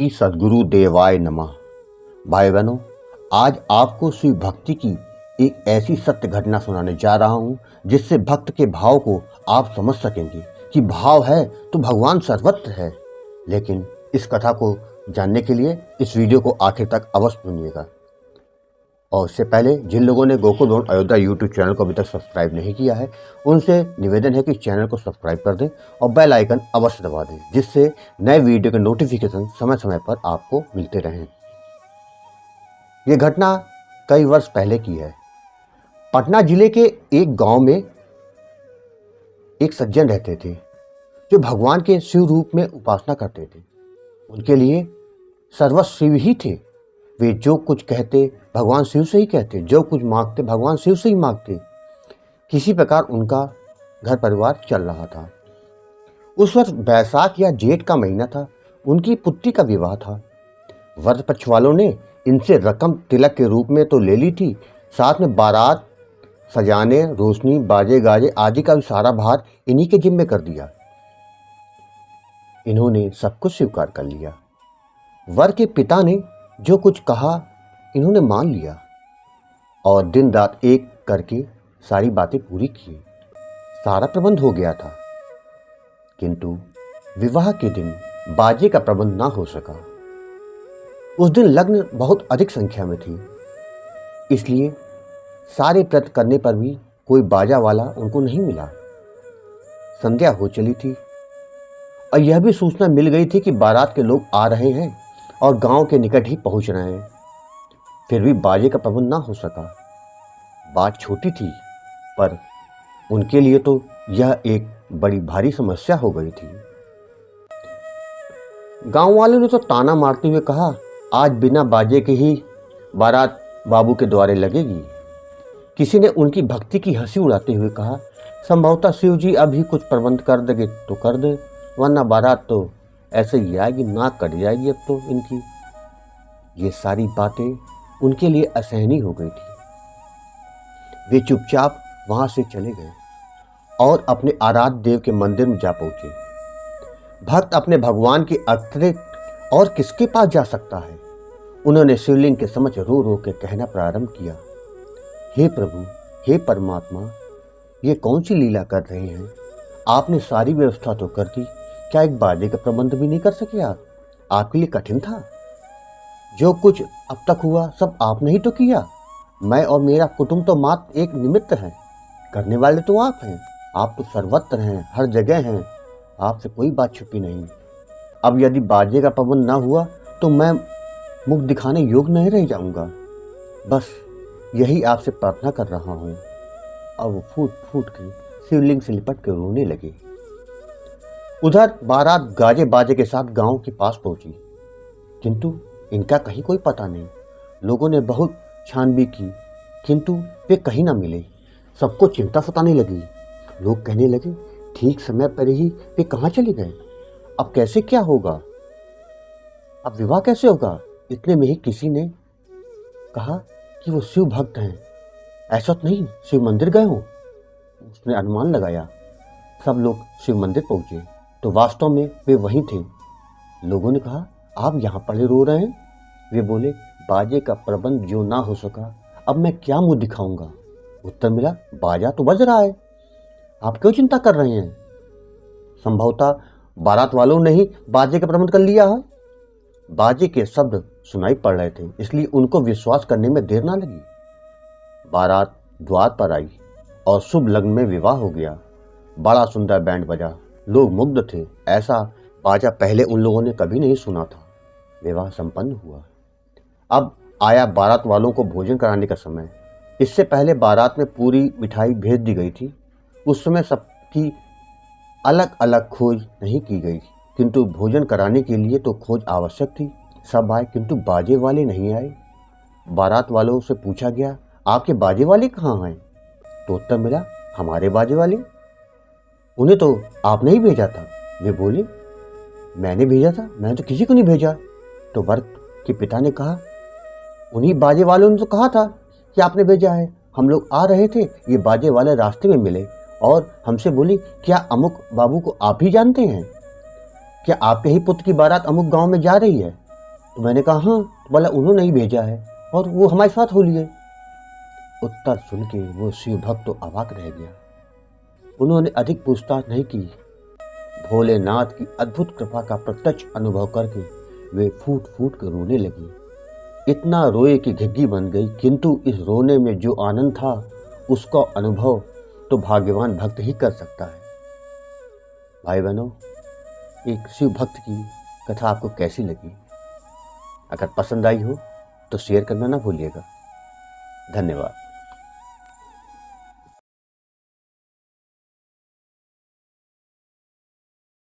श्री सद्गुरु देवाय नमः। भाई बहनों, आज आपको शिव भक्ति की एक ऐसी सत्य घटना सुनाने जा रहा हूं जिससे भक्त के भाव को आप समझ सकेंगे कि भाव है तो भगवान सर्वत्र है। लेकिन इस कथा को जानने के लिए इस वीडियो को आखिर तक अवश्य सुनिएगा। और इससे पहले जिन लोगों ने गोकुल भवन अयोध्या यूट्यूब चैनल को अभी तक सब्सक्राइब नहीं किया है, उनसे निवेदन है कि चैनल को सब्सक्राइब कर दें और बेल आइकन अवश्य दबा दें, जिससे नए वीडियो के नोटिफिकेशन समय समय पर आपको मिलते रहें। ये घटना कई वर्ष पहले की है। पटना जिले के एक गांव में एक सज्जन रहते थे जो भगवान के शिव रूप में उपासना करते थे। उनके लिए सर्वस्व शिव ही थे। वे जो कुछ कहते भगवान शिव से ही कहते, जो कुछ मांगते भगवान शिव से ही मांगते। किसी प्रकार उनका घर परिवार चल रहा था। उस वर्ष बैसाख या जेठ का महीना था। उनकी पुत्री का विवाह था। वर पक्ष वालों ने इनसे रकम तिलक के रूप में तो ले ली थी, साथ में बारात सजाने, रोशनी, बाजे गाजे आदि का भी सारा भार इन्हीं के जिम्मे कर दिया। इन्होंने सब कुछ स्वीकार कर लिया। वर के पिता ने जो कुछ कहा इन्होंने मान लिया और दिन रात एक करके सारी बातें पूरी की। सारा प्रबंध हो गया था, किंतु विवाह के दिन बाजे का प्रबंध ना हो सका। उस दिन लग्न बहुत अधिक संख्या में थी, इसलिए सारे प्रयत्न करने पर भी कोई बाजा वाला उनको नहीं मिला। संध्या हो चली थी और यह भी सूचना मिल गई थी कि बारात के लोग आ रहे हैं और गांव के निकट ही पहुंच रहे हैं। फिर भी बाजे का प्रबंध ना हो सका। बात छोटी थी, पर उनके लिए तो यह एक बड़ी भारी समस्या हो गई थी। गांव वालों ने तो ताना मारते हुए कहा, आज बिना बाजे के ही बारात बाबू के द्वारे लगेगी। किसी ने उनकी भक्ति की हंसी उड़ाते हुए कहा, संभवतः शिव जी अभी कुछ प्रबंध कर देंगे तो कर दे, वरना बारात तो ऐसे ही आएगी, नाक कट जाएगी अब तो इनकी। ये सारी बातें उनके लिए असहनीय हो गई थी। वे चुपचाप वहां से चले गए और अपने आराध्य देव के मंदिर में जा पहुंचे। भक्त अपने भगवान के अतिरिक्त और किसके पास जा सकता है। उन्होंने शिवलिंग के समक्ष रो रो के कहना प्रारंभ किया, हे प्रभु, हे परमात्मा, ये कौन सी लीला कर रहे हैं? आपने सारी व्यवस्था तो कर दी, क्या एक बाजे का प्रबंध भी नहीं कर सके आप? आपके लिए कठिन था? जो कुछ अब तक हुआ सब आपने ही तो किया। मैं और मेरा कुटुंब तो मात्र एक निमित्त है, करने वाले तो आप हैं। आप तो सर्वत्र हैं, हर जगह हैं, आपसे कोई बात छुपी नहीं। अब यदि बाजे का प्रबंध ना हुआ तो मैं मुख दिखाने योग्य नहीं रह जाऊंगा। बस यही आपसे प्रार्थना कर रहा हूँ। अब वो फूट फूट के शिवलिंग से लिपट के रोने लगे। उधर बारात गाजे बाजे के साथ गांव के पास पहुंची, किंतु इनका कहीं कोई पता नहीं। लोगों ने बहुत छानबीन की, किंतु वे कहीं ना मिले। सबको चिंता सताने लगी। लोग कहने लगे, ठीक समय पर ही वे कहाँ चले गए? अब कैसे क्या होगा? अब विवाह कैसे होगा? इतने में ही किसी ने कहा कि वो शिव भक्त हैं। ऐसा तो नहीं शिव मंदिर गए हो? उसने अनुमान लगाया। सब लोग शिव मंदिर पहुंचे तो वास्तव में वे वहीं थे। लोगों ने कहा, आप यहाँ पड़े रो रहे हैं? वे बोले, बाजे का प्रबंध जो ना हो सका, अब मैं क्या मुंह दिखाऊंगा? उत्तर मिला, बाजा तो बज रहा है, आप क्यों चिंता कर रहे हैं? संभवतः बारात वालों ने ही बाजे का प्रबंध कर लिया है। बाजे के शब्द सुनाई पड़ रहे थे, इसलिए उनको विश्वास करने में देर ना लगी। बारात द्वार पर आई और शुभ लग्न में विवाह हो गया। बड़ा सुंदर बैंड बजा, लोग मुग्ध थे। ऐसा बाजा पहले उन लोगों ने कभी नहीं सुना था। विवाह संपन्न हुआ। अब आया बारात वालों को भोजन कराने का समय। इससे पहले बारात में पूरी मिठाई भेज दी गई थी। उस समय सबकी अलग अलग खोज नहीं की गई, किंतु भोजन कराने के लिए तो खोज आवश्यक थी। सब आए, किंतु बाजे वाले नहीं आए। बारात वालों से पूछा गया, आपके बाजे वाले कहाँ हैं? तो उत्तर मिला, हमारे बाजे वाले? उन्हें तो आपने ही भेजा था। वे बोले, मैंने भेजा था? मैंने तो किसी को नहीं भेजा। तो वर के पिता ने कहा, उन्हीं बाजे वालों ने तो कहा था कि आपने भेजा है। हम लोग आ रहे थे, ये बाजे वाले रास्ते में मिले और हमसे बोली, क्या अमुक बाबू को आप ही जानते हैं? क्या आपके ही पुत्र की बारात अमुक गांव में जा रही है? तो मैंने कहा हाँ। बोला उन्होंने ही भेजा है और वो हमारे साथ हो लिए। उत्तर सुन के वो शिव भक्त तो अवाक रह गया। उन्होंने अधिक पूछताछ नहीं की। भोलेनाथ की अद्भुत कृपा का प्रत्यक्ष अनुभव करके वे फूट फूट कर रोने लगी। इतना रोए कि घिघी बन गई, किंतु इस रोने में जो आनंद था उसका अनुभव तो भाग्यवान भक्त ही कर सकता है। भाई बहनों, एक शिव भक्त की कथा आपको कैसी लगी? अगर पसंद आई हो तो शेयर करना ना भूलिएगा। धन्यवाद।